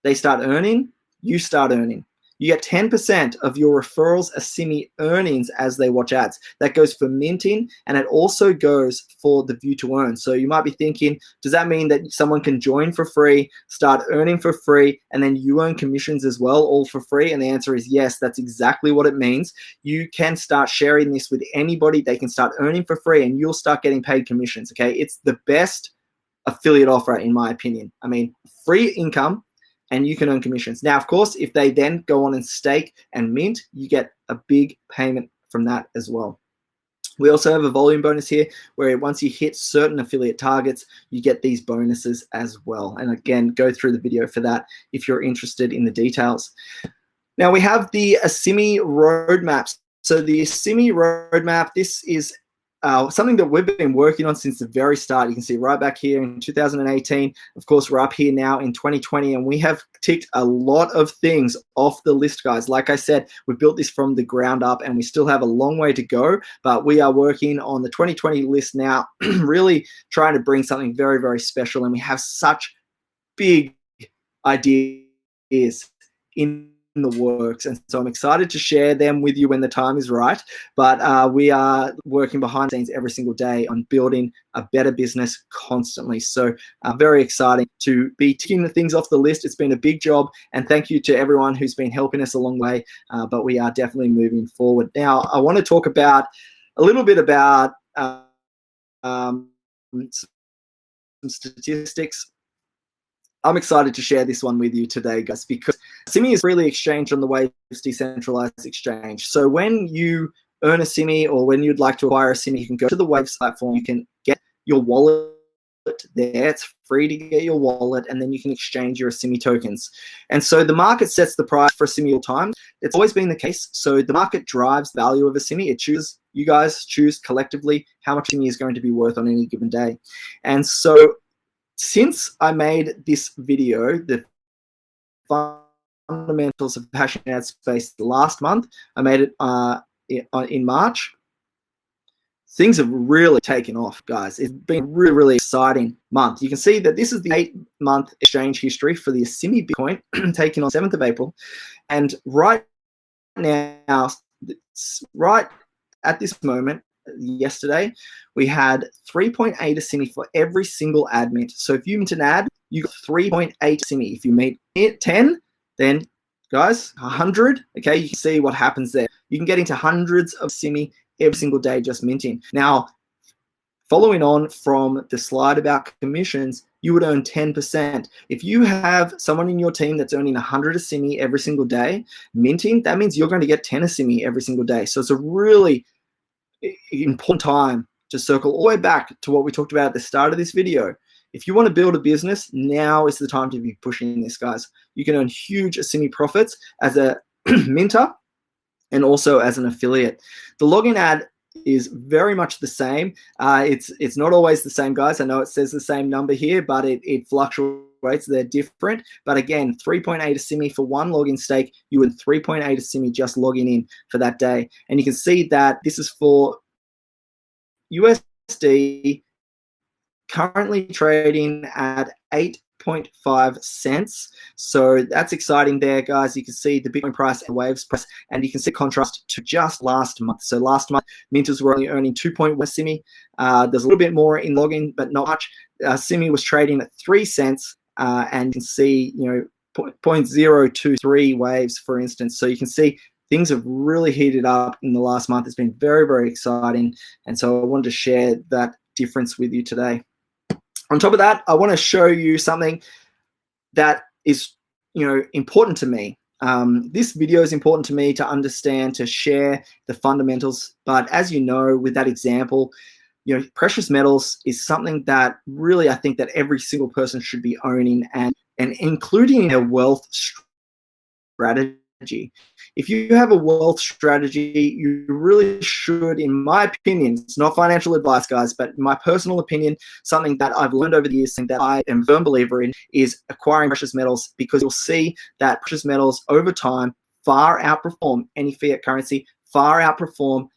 they start earning, you start earning. You get 10% of your referrals Asimi earnings as they watch ads. That goes for minting, and it also goes for the view to earn. So you might be thinking, does that mean that someone can join for free, start earning for free, and then you earn commissions as well, all for free? And the answer is yes, that's exactly what it means. You can start sharing this with anybody. They can start earning for free, and you'll start getting paid commissions, okay? It's the best affiliate offer, in my opinion. I mean, free income, and you can earn commissions. Now, of course, if they then go on and stake and mint, you get a big payment from that as well. We also have a volume bonus here where once you hit certain affiliate targets, you get these bonuses as well. And again, go through the video for that if you're interested in the details. Now we have the Asimi roadmap. So the Asimi roadmap, this is something that we've been working on since the very start. You can see right back here in 2018. Of course, we're up here now in 2020, and we have ticked a lot of things off the list, guys. Like I said, we built this from the ground up, and we still have a long way to go, but we are working on the 2020 list now, really trying to bring something very, very special, and we have such big ideas in the works, and so I'm excited to share them with you when the time is right. But we are working behind the scenes every single day on building a better business constantly. So very exciting to be ticking the things off the list. It's been a big job, and thank you to everyone who's been helping us along the way, but we are definitely moving forward. Now I want to talk about a little bit about some statistics. I'm excited to share this one with you today, guys, because Asimi is freely exchanged on the Waves decentralized exchange. So when you earn a Asimi, or when you'd like to acquire a Asimi, you can go to the Waves platform, you can get your wallet there. It's free to get your wallet, and then you can exchange your Asimi tokens. And so the market sets the price for Asimi all the time. It's always been the case. So the market drives the value of Asimi. It chooses, you guys choose collectively how much Asimi is going to be worth on any given day. And so since I made this video, the fundamentals of passion ad space, last month, I made it in March, things have really taken off, guys. It's been a really, really exciting month. You can see that this is the 8-month exchange history for the Asimi Bitcoin taken on 7th of April. And right now, right at this moment, yesterday, we had 3.8 Asimi for every single ad mint. So if you mint an ad, you got 3.8 Asimi. If you mint 10, then guys, 100, okay, you can see what happens there. You can get into hundreds of Asimi every single day just minting. Now, following on from the slide about commissions, you would earn 10%. If you have someone in your team that's earning 100 Asimi every single day minting, that means you're going to get 10 Asimi every single day. So it's a really important time to circle all the way back to what we talked about at the start of this video. If you want to build a business, now is the time to be pushing this, guys. You can earn huge Asimi profits as a minter and also as an affiliate. The login ad is very much the same. It's not always the same, guys. I know it says the same number here, but it fluctuates. They're different. But again, 3.8 Asimi for one login stake, you earn 3.8 Asimi just logging in for that day. And you can see that this is for USD, currently trading at 8.5 cents. So that's exciting there, guys. You can see the Bitcoin price and Waves price, and you can see contrast to just last month. So last month, minters were only earning 2.1 Asimi. There's a little bit more in login, but not much. Asimi was trading at 3 cents, and you can see, 0.023 Waves, for instance. So you can see things have really heated up in the last month. It's been very, very exciting. And so I wanted to share that difference with you today. On top of that, I want to show you something that is, important to me. This video is important to me to understand, to share the fundamentals. But as you know, with that example, precious metals is something that really I think that every single person should be owning and including their wealth strategy. If you have a wealth strategy, you really should, in my opinion, it's not financial advice, guys, but in my personal opinion, something that I've learned over the years, something that I am a firm believer in, is acquiring precious metals, because you'll see that precious metals over time far outperform any fiat currency, far outperform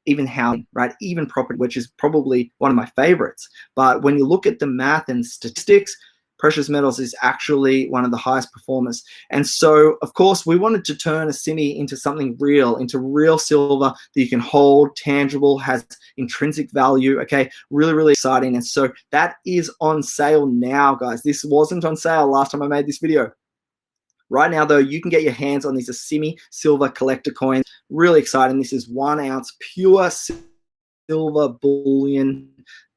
even housing, right? Even property, which is probably one of my favorites. But when you look at the math and statistics, precious metals is actually one of the highest performers. And so, of course, we wanted to turn Asimi into something real, into real silver that you can hold, tangible, has intrinsic value, okay? Really, really exciting. And so that is on sale now, guys. This wasn't on sale last time I made this video. Right now, though, you can get your hands on these Asimi silver collector coins. Really exciting. This is 1 ounce pure silver bullion.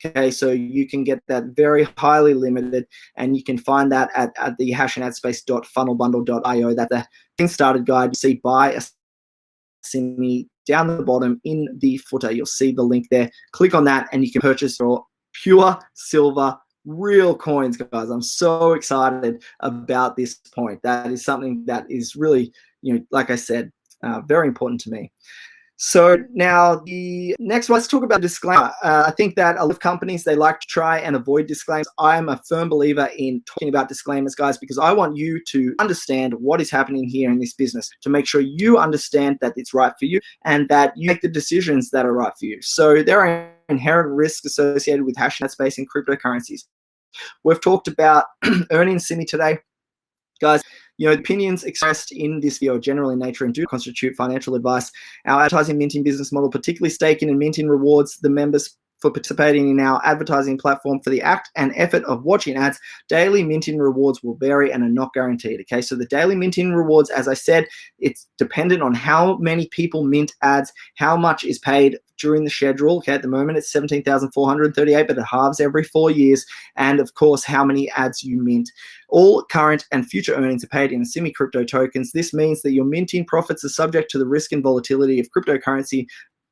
Okay, so you can get that very highly limited, and you can find that at the hashandadspace.funnelbundle.io. That's the thing started guide. You see buy Asimi down the bottom in the footer. You'll see the link there. Click on that, and you can purchase your pure silver real coins, guys. I'm so excited about this point. That is something that is really, like I said, very important to me. So now the next one, let's talk about disclaimer. I think that a lot of companies, they like to try and avoid disclaimers. I am a firm believer in talking about disclaimers, guys, because I want you to understand what is happening here in this business, to make sure you understand that it's right for you and that you make the decisions that are right for you. So there are inherent risks associated with hashing that space in cryptocurrencies. We've talked about earning Simi today. Guys, the opinions expressed in this video are general in nature and do constitute financial advice. Our advertising minting business model, particularly staking and minting, rewards the members for participating in our advertising platform for the act and effort of watching ads. Daily minting rewards will vary and are not guaranteed. Okay, so the daily minting rewards, as I said, it's dependent on how many people mint ads, how much is paid during the schedule. Okay, at the moment it's 17,438, but it halves every 4 years, and of course how many ads you mint. All current and future earnings are paid in Asimi crypto tokens. This means that your minting profits are subject to the risk and volatility of cryptocurrency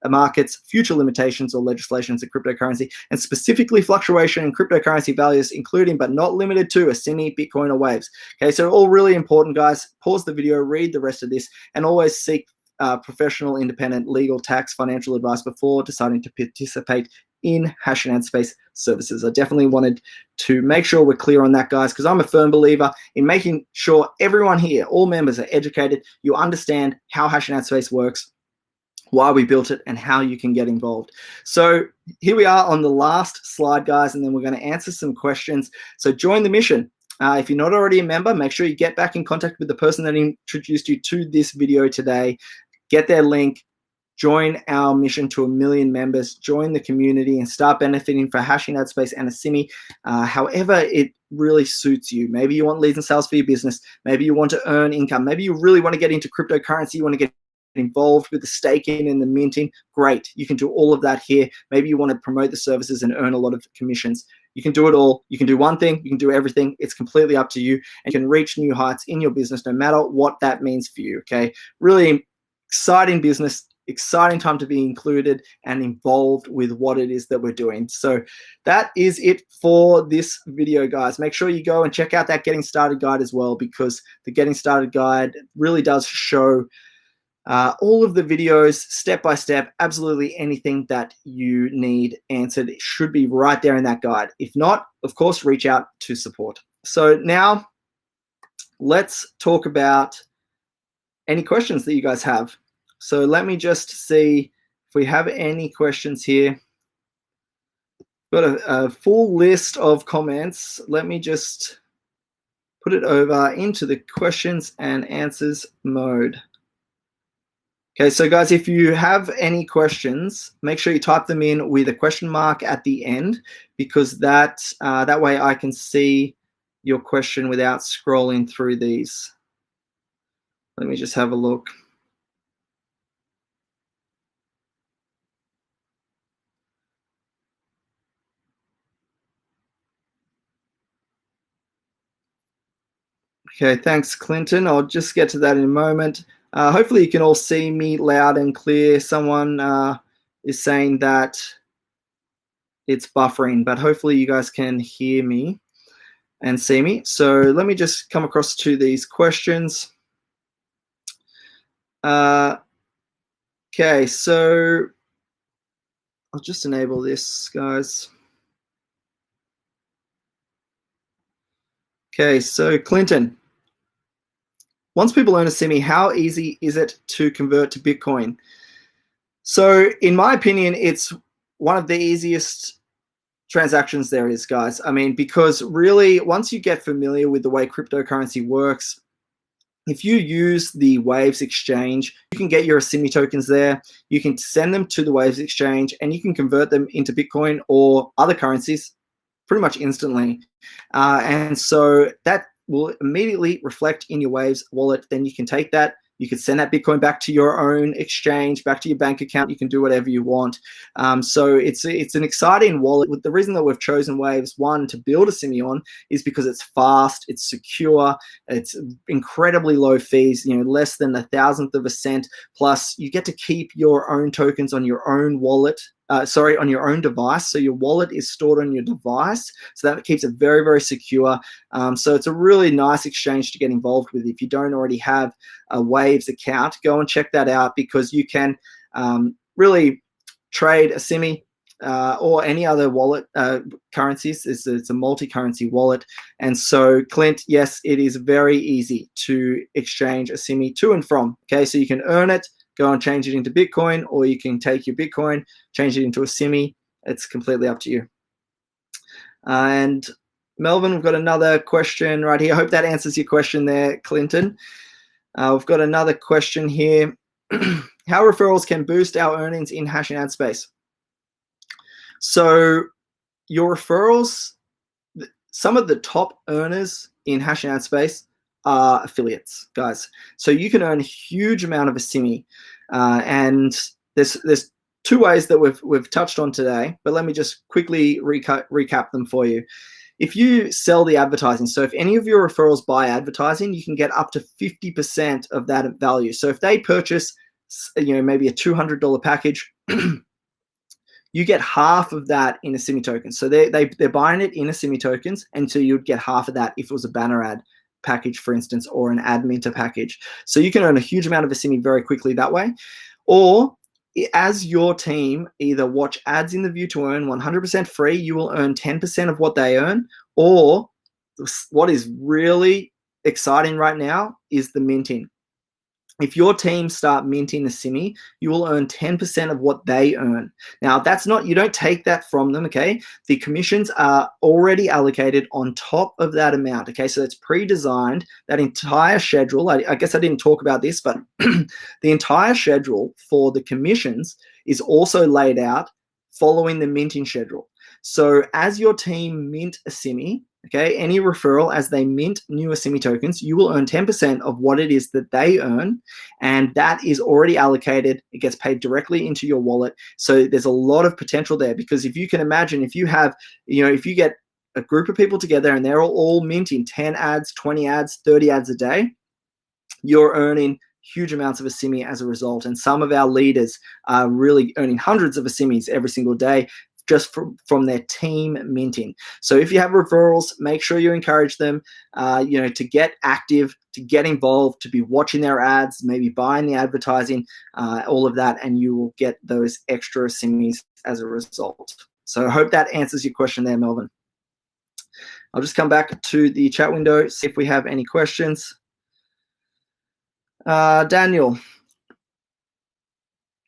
markets, future limitations or legislations of cryptocurrency, and specifically fluctuation in cryptocurrency values, including but not limited to Asimi, Bitcoin, or Waves. Okay, so all really important, guys. Pause the video, read the rest of this, and always seek professional, independent, legal, tax, financial advice before deciding to participate in hash and ad space services. I definitely wanted to make sure we're clear on that, guys, because I'm a firm believer in making sure everyone here, all members, are educated. You understand how hash and ad space works, why we built it, and how you can get involved. So here we are on the last slide, guys, and then we're going to answer some questions. So join the mission. If you're not already a member, make sure you get back in contact with the person that introduced you to this video today. Get their link, join our mission to 1 million members, join the community, and start benefiting for hashing ad space and Asimi, however it really suits you. Maybe you want leads and sales for your business. Maybe you want to earn income. Maybe you really want to get into cryptocurrency. You want to get involved with the staking and the minting. Great. You can do all of that here. Maybe you want to promote the services and earn a lot of commissions. You can do it all. You can do one thing. You can do everything. It's completely up to you, and you can reach new heights in your business no matter what that means for you. Okay. Really exciting business, exciting time to be included and involved with what it is that we're doing. So that is it for this video, guys. Make sure you go and check out that Getting Started guide as well, because the Getting Started guide really does show all of the videos, step by step, absolutely anything that you need answered should be right there in that guide. If not, of course, reach out to support. So now let's talk about any questions that you guys have. So let me just see if we have any questions here. Got a full list of comments. Let me just put it over into the questions and answers mode. Okay, so guys, if you have any questions, make sure you type them in with a question mark at the end, because that way I can see your question without scrolling through these. Let me just have a look. Okay, thanks, Clinton. I'll just get to that in a moment. Hopefully you can all see me loud and clear. Someone is saying that it's buffering, but hopefully you guys can hear me and see me. So let me just come across to these questions. Okay, so I'll just enable this, guys. Okay, so Clinton, once people earn Asimi, how easy is it to convert to Bitcoin? So in my opinion, it's one of the easiest transactions there is, guys. I mean, because really, once you get familiar with the way cryptocurrency works, if you use the Waves exchange, you can get your Asimi tokens there. You can send them to the Waves exchange, and you can convert them into Bitcoin or other currencies pretty much instantly. And so that will immediately reflect in your Waves wallet. Then you can take that, you can send that Bitcoin back to your own exchange, back to your bank account. You can do whatever you want. So it's an exciting wallet. The reason that we've chosen Waves, one, to build Asimi on is because it's fast, it's secure, it's incredibly low fees, less than 1,000th of a cent. Plus, you get to keep your own tokens on your own wallet. on your own device. So your wallet is stored on your device. So that keeps it very, very secure. So it's a really nice exchange to get involved with. If you don't already have a Waves account, go and check that out, because you can really trade Asimi or any other wallet currencies. It's a multi-currency wallet. And so, Clint, yes, it is very easy to exchange Asimi to and from. Okay, so you can earn it, go and change it into Bitcoin, or you can take your Bitcoin, change it into Asimi. It's completely up to you. And Melvin, we've got another question right here. I hope that answers your question there, Clinton. We've got another question here. How referrals can boost our earnings in hash and ad space? So your referrals, some of the top earners in hash and ad space are affiliates, guys. So you can earn a huge amount of Asimi, and there's two ways that we've touched on today, but let me just quickly recap them for you. If you sell the advertising, so if any of your referrals buy advertising, you can get up to 50% of that value. So if they purchase, maybe a $200 package, you get half of that in Asimi tokens. So they're buying it in Asimi tokens, and so you'd get half of that if it was a banner ad package, for instance, or an ad minter package. So you can earn a huge amount of Asimi very quickly that way. Or as your team either watch ads in the view to earn 100% free, you will earn 10% of what they earn. Or what is really exciting right now is the minting. If your team start minting Asimi, you will earn 10% of what they earn. Now, that's not, you don't take that from them, okay? The commissions are already allocated on top of that amount, okay? So it's pre-designed. That entire schedule, I guess I didn't talk about this, but the entire schedule for the commissions is also laid out following the minting schedule. So as your team mint Asimi, okay, any referral, as they mint new Asimi tokens, you will earn 10% of what it is that they earn, and that is already allocated. It gets paid directly into your wallet. So there's a lot of potential there, because if you can imagine, if you have, if you get a group of people together and they're all minting 10 ads, 20 ads, 30 ads a day, you're earning huge amounts of Asimi as a result. And some of our leaders are really earning hundreds of Asimis every single day, just from their team minting. So if you have referrals, make sure you encourage them, to get active, to get involved, to be watching their ads, maybe buying the advertising, all of that, and you will get those extra Asimis as a result. So I hope that answers your question there, Melvin. I'll just come back to the chat window, see if we have any questions. Daniel,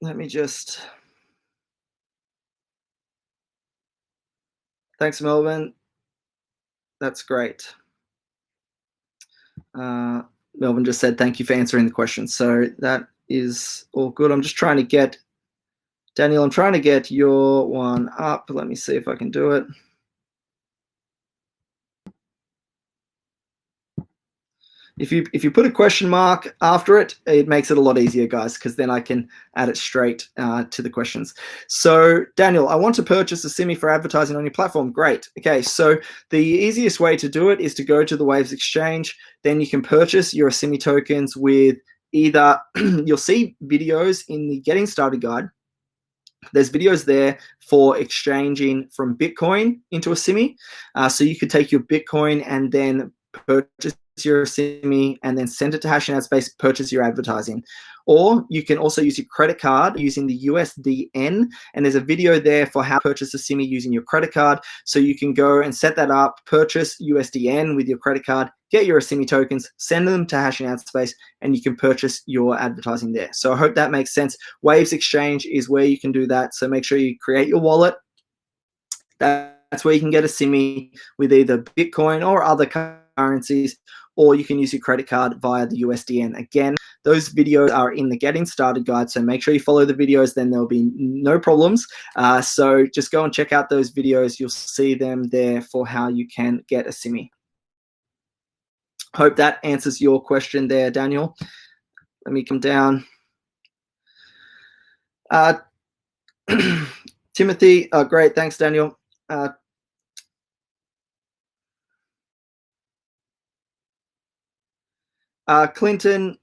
let me just... Thanks, Melvin. That's great. Melvin just said, thank you for answering the question. So that is all good. I'm just trying to get, Daniel, I'm trying to get your one up. Let me see if I can do it. If you put a question mark after it, it makes it a lot easier, guys, because then I can add it straight to the questions. So, Daniel, I want to purchase Asimi for advertising on your platform. Great. Okay, so the easiest way to do it is to go to the Waves exchange. Then you can purchase your Asimi tokens with either, you'll see videos in the Getting Started guide. There's videos there for exchanging from Bitcoin into Asimi. So you could take your Bitcoin and then purchase your Asimi and then send it to Hash and Ad Space, purchase your advertising. Or you can also use your credit card using the USDN, and there's a video there for how to purchase Asimi using your credit card. So you can go and set that up, purchase USDN with your credit card, get your Asimi tokens, send them to Hash and Ad Space, and you can purchase your advertising there. So I hope that makes sense. Waves Exchange is where you can do that. So make sure you create your wallet. That's where you can get Asimi with either Bitcoin or other currencies, or you can use your credit card via the USDN. Again, those videos are in the Getting Started guide, so make sure you follow the videos, then there'll be no problems. So just go and check out those videos. You'll see them there for how you can get Asimi. Hope that answers your question there, Daniel. Let me come down. Timothy, great, thanks, Daniel. Clinton,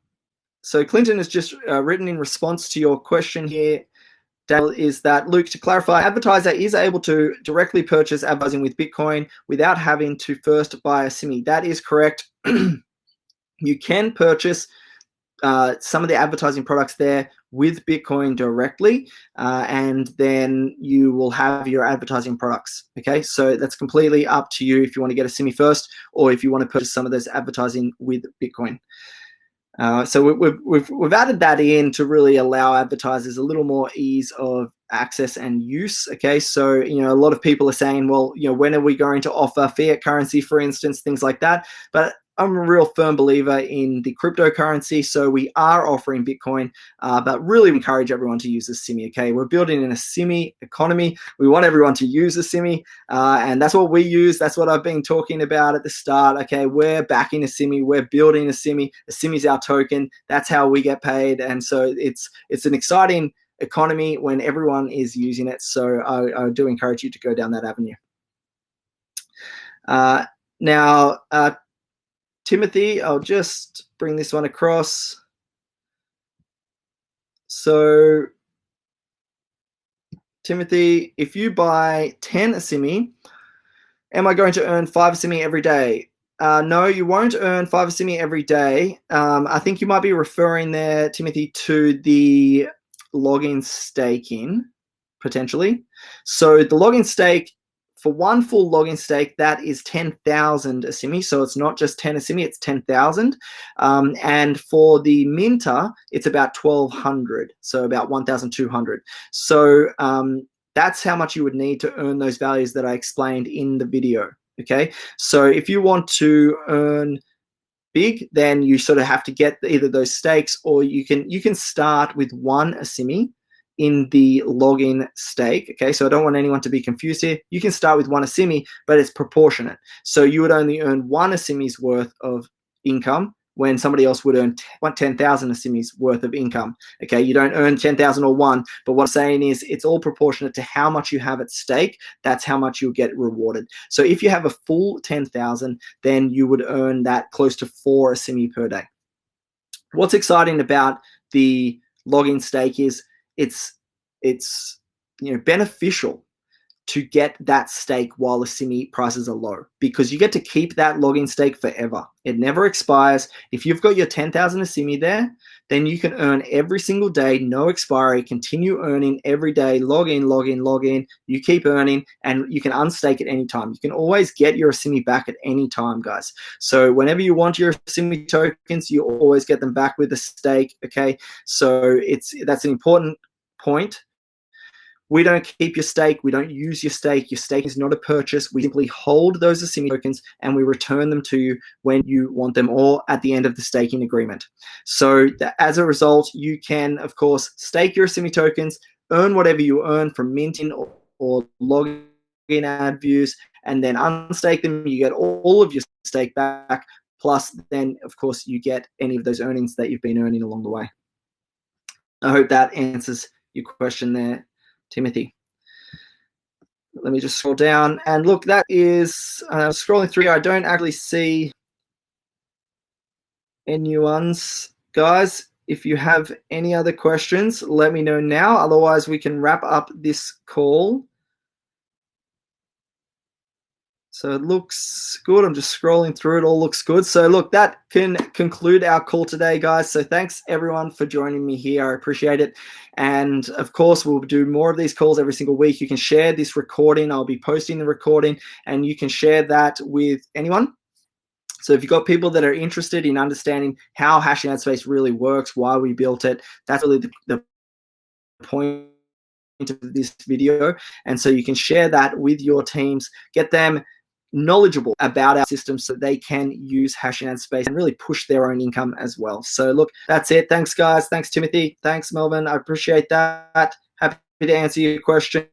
so Clinton has just written in response to your question here. Daniel, is that, Luke, to clarify, advertiser is able to directly purchase advertising with Bitcoin without having to first buy a Simi. That is correct. You can purchase some of the advertising products there with Bitcoin directly, and then you will have your advertising products. Okay, so that's completely up to you if you want to get a Simi first, or if you want to purchase some of those advertising with Bitcoin. So we've added that in to really allow advertisers a little more ease of access and use. Okay, so a lot of people are saying, well, when are we going to offer fiat currency, for instance, things like that? But I'm a real firm believer in the cryptocurrency, so we are offering Bitcoin, but really encourage everyone to use a Simi. Okay, we're building in a Simi economy. We want everyone to use a Simi, and that's what we use. That's what I've been talking about at the start. Okay, we're backing a Simi. We're building a Simi. A Simi is our token. That's how we get paid, and so it's an exciting economy when everyone is using it. So I do encourage you to go down that avenue. Now, Timothy, I'll just bring this one across. So, Timothy, if you buy 10 Asimi, am I going to earn 5 Asimi every day? No, you won't earn 5 Asimi every day. I think you might be referring there, Timothy, to the login staking, potentially. So the login stake, for one full login stake, that is 10,000 Asimi. So it's not just 10 Asimi, it's 10,000. And for the minter, it's about 1,200, so about 1,200. So that's how much you would need to earn those values that I explained in the video. Okay, so if you want to earn big, then you sort of have to get either those stakes, or you can start with 1 Asimi in the login stake. Okay, so I don't want anyone to be confused here. You can start with 1 Asimi, but it's proportionate. So you would only earn 1 Asimi's worth of income when somebody else would earn 10,000 Asimi's worth of income. Okay, you don't earn 10,000 or 1, but what I'm saying is it's all proportionate to how much you have at stake. That's how much you'll get rewarded. So if you have a full 10,000, then you would earn that close to 4 Asimi per day. What's exciting about the login stake is it's beneficial to get that stake while the Asimi prices are low, because you get to keep that login stake forever. It never expires. If you've got your 10,000 Asimi there, then you can earn every single day, no expiry, continue earning every day, log in, log in, log in. You keep earning, and you can unstake at any time. You can always get your Asimi back at any time, guys. So whenever you want your Asimi tokens, you always get them back with a stake, okay? So that's an important point. We don't keep your stake. We don't use your stake. Your stake is not a purchase. We simply hold those Asimi tokens and we return them to you when you want them, or at the end of the staking agreement. So as a result, you can, of course, stake your Asimi tokens, earn whatever you earn from minting or logging ad views, and then unstake them. You get all of your stake back. Plus, then, of course, you get any of those earnings that you've been earning along the way. I hope that answers your question there, Timothy. Let me just scroll down, and look, that is scrolling through. I don't actually see any new ones, guys. If you have any other questions, let me know now. Otherwise, we can wrap up this call. So it looks good. I'm just scrolling through. It all looks good. So look, that can conclude our call today, guys. So thanks everyone for joining me here. I appreciate it. And of course, we'll do more of these calls every single week. You can share this recording. I'll be posting the recording, and you can share that with anyone. So if you've got people that are interested in understanding how hashing ad space really works, why we built it, that's really the point of this video. And so you can share that with your teams, get them knowledgeable about our system so they can use hashing ad space and really push their own income as well. So look, that's it. Thanks, guys. Thanks, Timothy. Thanks, Melvin. I appreciate that. Happy to answer your questions.